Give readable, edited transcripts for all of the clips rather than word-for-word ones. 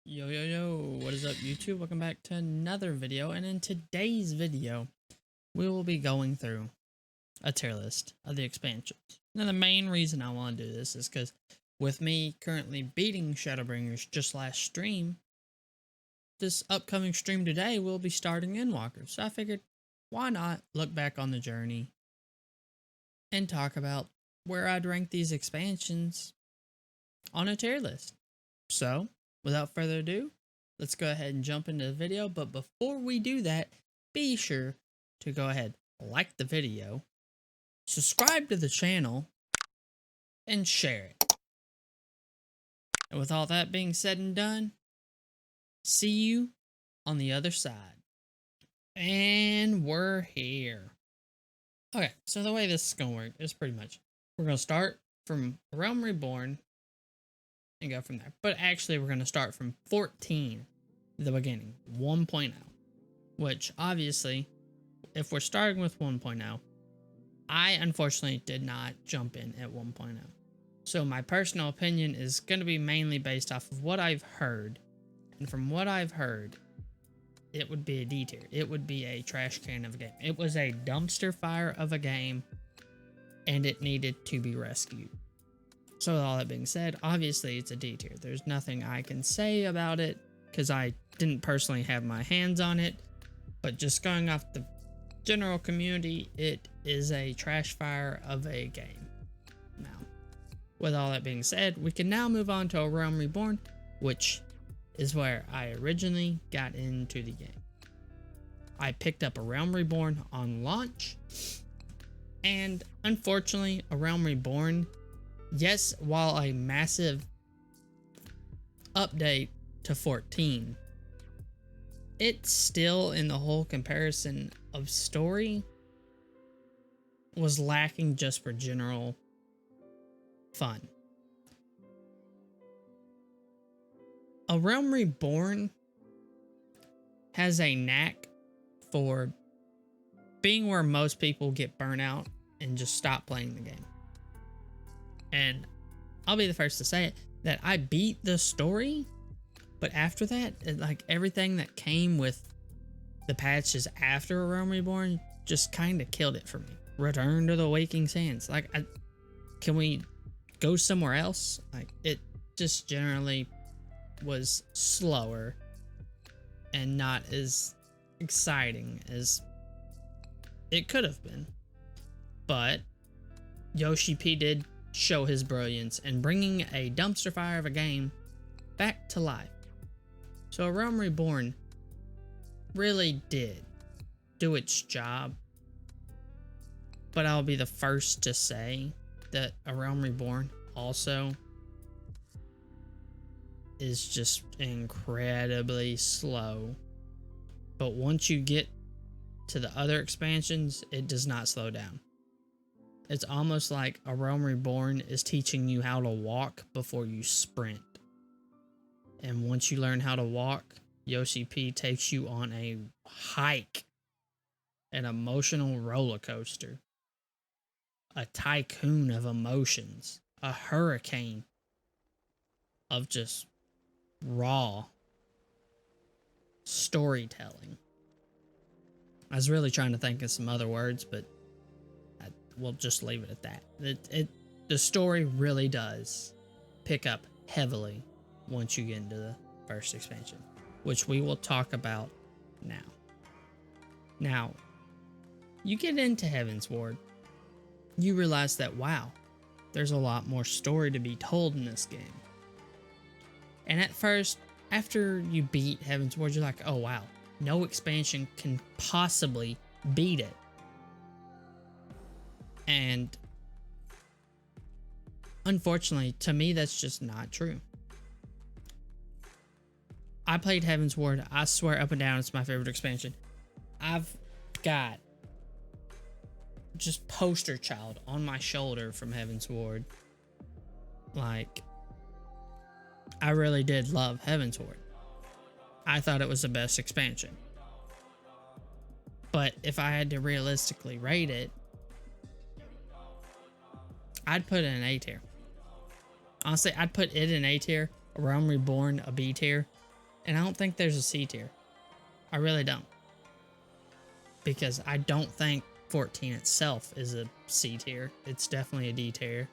Yo, what is up YouTube? Welcome back to another video, and in today's video, we will be going through a tier list of the expansions. Now the main reason I want to do this is because with me currently beating Shadowbringers just last stream, this upcoming stream today will be starting Endwalker. So I figured, why not look back on the journey and talk about where I'd rank these expansions on a tier list. So, without further ado, let's go ahead and jump into the video. But before we do that, be sure to go ahead, like the video, subscribe to the channel, and share it. And with all that being said and done, see you on the other side. And we're here. Okay, so the way this is going to work is pretty much, we're going to start from Realm Reborn and go from there. But actually, we're going to start from 14, the beginning, 1.0. Which, obviously, if we're starting with 1.0, I unfortunately did not jump in at 1.0. So my personal opinion is going to be mainly based off of what I've heard. And from what I've heard, it would be a D tier. It would be a trash can of a game. It was a dumpster fire of a game, and it needed to be rescued. So with all that being said, obviously it's a D tier. There's nothing I can say about it because I didn't personally have my hands on it. But just going off the general community, it is a trash fire of a game. Now, with all that being said, we can now move on to A Realm Reborn, which is where I originally got into the game. I picked up A Realm Reborn on launch, and unfortunately, A Realm Reborn, yes, while a massive update to 14, it still, in the whole comparison of story, was lacking just for general fun. A Realm Reborn has a knack for being where most people get burnt out and just stop playing the game. And I'll be the first to say it, that I beat the story, but after that, like everything that came with the patches after A Realm Reborn just kind of killed it for me. Return to the Waking Sands. Like, can we go somewhere else? Like, it just generally was slower and not as exciting as it could have been. But Yoshi P did show his brilliance in bringing a dumpster fire of a game back to life. So A Realm Reborn really did do its job, but I'll be the first to say that A Realm Reborn also is just incredibly slow. But once you get to the other expansions, it does not slow down. It's almost like A Realm Reborn is teaching you how to walk before you sprint. And once you learn how to walk, Yoshi P takes you on a hike, an emotional roller coaster, a tycoon of emotions, a hurricane of just raw storytelling. I was really trying to think of some other words, but we'll just leave it at that. The story really does pick up heavily once you get into the first expansion, which we will talk about now. Now, you get into Heavensward, you realize that, wow, there's a lot more story to be told in this game. And at first, after you beat Heavensward, you're like, oh wow, no expansion can possibly beat it. And unfortunately, to me, that's just not true. I played Heavensward. I swear up and down it's my favorite expansion. I've got just poster child on my shoulder from Heavensward. Like, I really did love Heavensward. I thought it was the best expansion. But if I had to realistically rate it, I'd put it in A tier. Honestly, I'd put it in A tier, A Realm Reborn a B tier, And I don't think there's a C tier. I really don't. Because I don't think 14 itself is a C tier. It's definitely a D tier.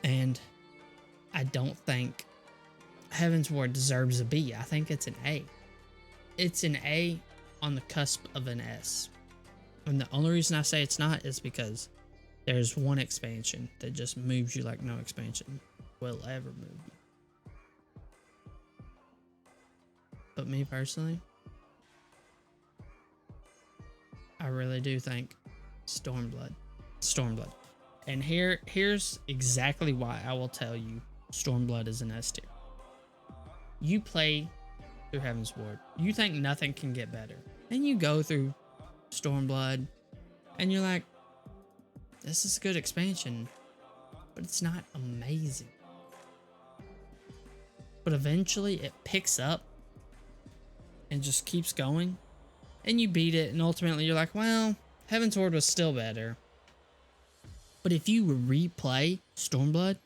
And I don't think Heaven's Ward deserves a B. I think it's an A. It's an A on the cusp of an S. And the only reason I say it's not is because there's one expansion that just moves you like no expansion will ever move you. But me personally, I really do think Stormblood. And here's exactly why I will tell you Stormblood is an S tier. You play through Heaven's Ward. You think nothing can get better. And you go through Stormblood and you're like, this is a good expansion, but it's not amazing. But eventually it picks up and just keeps going, and you beat it, and ultimately you're like, well, Heaven's Ward was still better. But if you replay Stormblood,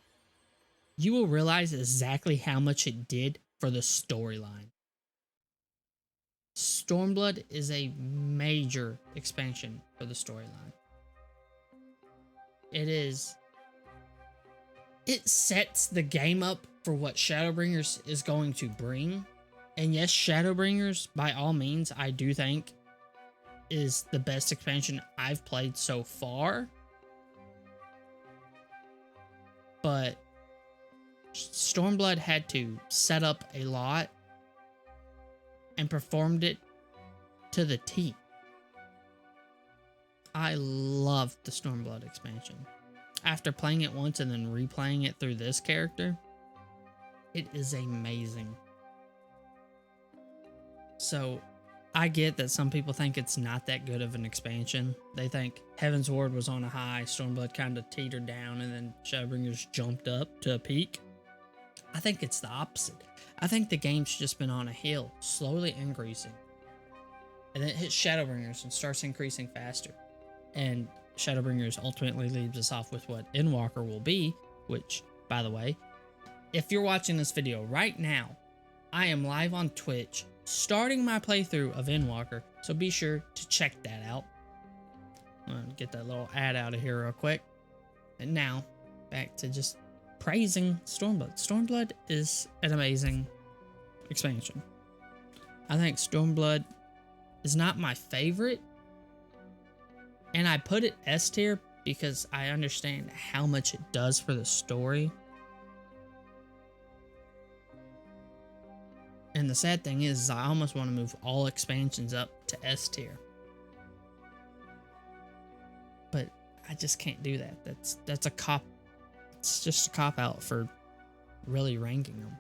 you will realize exactly how much it did for the storyline. Stormblood is a major expansion for the storyline. It sets the game up for what Shadowbringers is going to bring. And yes, Shadowbringers, by all means, I do think is the best expansion I've played so far. But Stormblood had to set up a lot and performed it to the T. I loved the Stormblood expansion. After playing it once and then replaying it through this character, it is amazing. So I get that some people think it's not that good of an expansion. They think Heaven's Ward was on a high, Stormblood kind of teetered down, and then Shadowbringers jumped up to a peak. I think it's the opposite. I think the game's just been on a hill, slowly increasing. And then it hits Shadowbringers and starts increasing faster. And Shadowbringers ultimately leaves us off with what Endwalker will be, which, by the way, if you're watching this video right now, I am live on Twitch starting my playthrough of Endwalker, so be sure to check that out. I'm gonna get that little ad out of here real quick. And now, back to just praising Stormblood. Stormblood is an amazing expansion. I think Stormblood is not my favorite, and I put it S tier because I understand how much it does for the story. And the sad thing is I almost want to move all expansions up to S tier. But I just can't do that. That's a cop. It's just a cop out for really ranking them.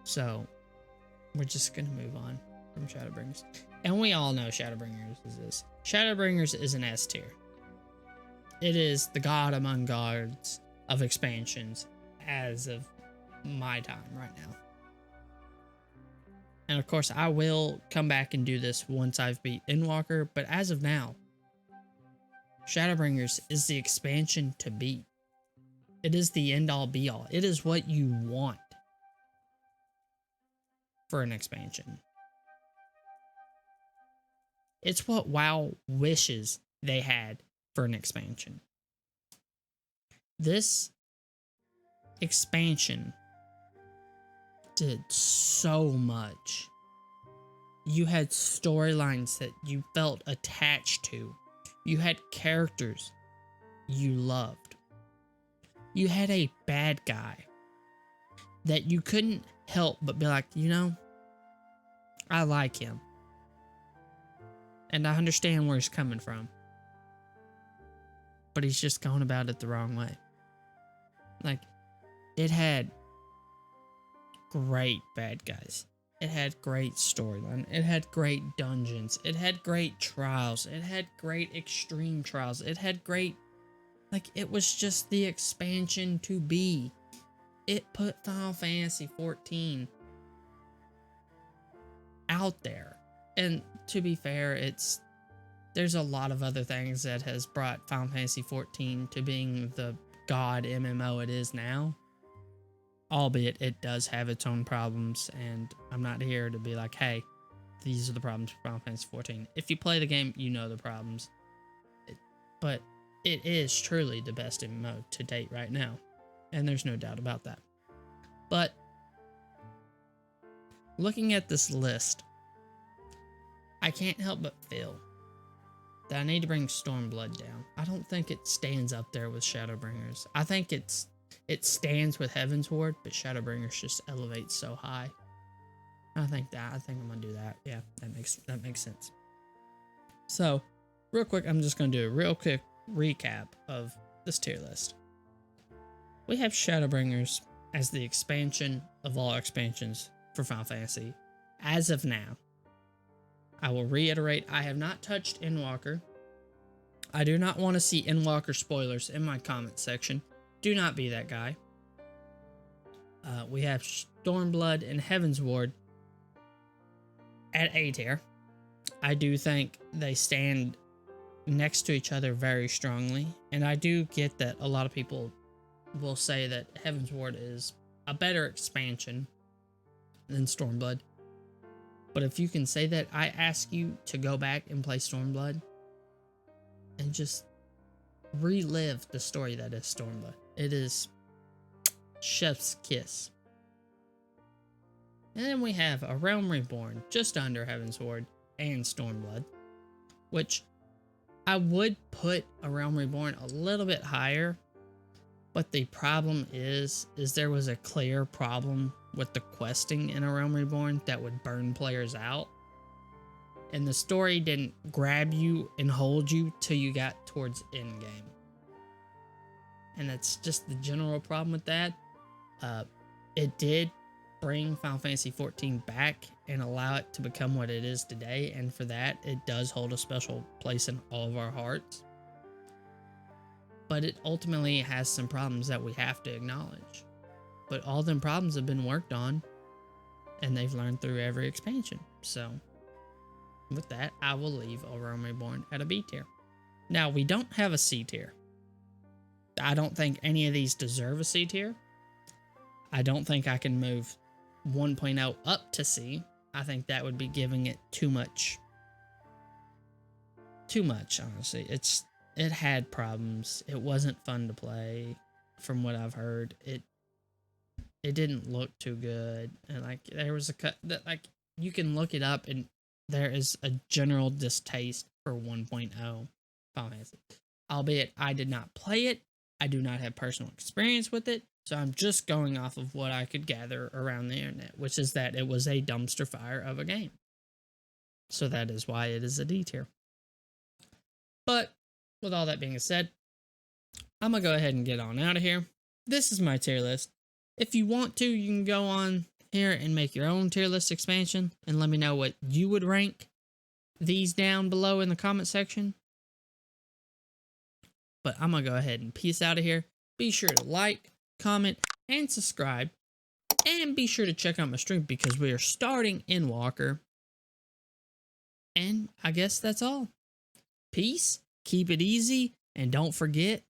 So we're just gonna move on from Shadowbringers. And we all know Shadowbringers is this. Shadowbringers is an S tier. It is the god among gods of expansions as of my time right now. And of course, I will come back and do this once I've beat Endwalker, but as of now, Shadowbringers is the expansion to beat. It is the end-all be-all. It is what you want for an expansion. It's what WoW wishes they had for an expansion. This expansion did so much. You had storylines that you felt attached to. You had characters you loved. You had a bad guy that you couldn't help but be like, you know, I like him. And I understand where he's coming from. But he's just going about it the wrong way. Like, it had great bad guys. It had great storyline. It had great dungeons. It had great trials. It had great extreme trials. It had great... Like, it was just the expansion to be. It put Final Fantasy XIV out there. And to be fair, there's a lot of other things that has brought Final Fantasy XIV to being the god MMO it is now. albeit it does have its own problems, and I'm not here to be like, hey, these are the problems for Final Fantasy XIV. If you play the game, you know the problems. But it is truly the best MMO to date right now, and there's no doubt about that. But looking at this list, I can't help but feel that I need to bring Stormblood down. I don't think it stands up there with Shadowbringers. I think it stands with Heavensward, but Shadowbringers just elevates so high. I think I'm gonna do that. Yeah, that makes sense. So, real quick, I'm just gonna do a real quick recap of this tier list. We have Shadowbringers as the expansion of all expansions for Final Fantasy as of now. I will reiterate, I have not touched Endwalker. I do not want to see Endwalker spoilers in my comment section. Do not be that guy. We have Stormblood and Heavensward at A tier. I do think they stand next to each other very strongly, and I do get that a lot of people will say that Heavensward is a better expansion than Stormblood. But if you can say that, I ask you to go back and play Stormblood and just relive the story that is Stormblood. It is chef's kiss. And then we have A Realm Reborn just under Heavensward and Stormblood, which I would put A Realm Reborn a little bit higher, but the problem is there was a clear problem with the questing in A Realm Reborn that would burn players out. And the story didn't grab you and hold you till you got towards endgame. And that's just the general problem with that. It did bring Final Fantasy XIV back and allow it to become what it is today. And for that, it does hold a special place in all of our hearts. But it ultimately has some problems that we have to acknowledge. But all them problems have been worked on, and they've learned through every expansion. So, with that, I will leave A Realm Reborn at a B tier. Now, we don't have a C tier. I don't think any of these deserve a C tier. I don't think I can move 1.0 up to C. I think that would be giving it too much. Too much, honestly. It had problems. It wasn't fun to play, from what I've heard. It didn't look too good, and like there was a cut that like you can look it up, and there is a general distaste for 1.0 Final Fantasy. Albeit I did not play it, I do not have personal experience with it, so I'm just going off of what I could gather around the internet, which is that it was a dumpster fire of a game. So that is why it is a D tier. But with all that being said, I'm gonna go ahead and get on out of here. This is my tier list. If you want to, you can go on here and make your own tier list expansion and let me know what you would rank these down below in the comment section. But I'm going to go ahead and peace out of here. Be sure to like, comment, and subscribe. And be sure to check out my stream because we are starting Endwalker. And I guess that's all. Peace, keep it easy, and don't forget,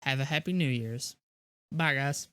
have a happy New Year's. Bye, guys.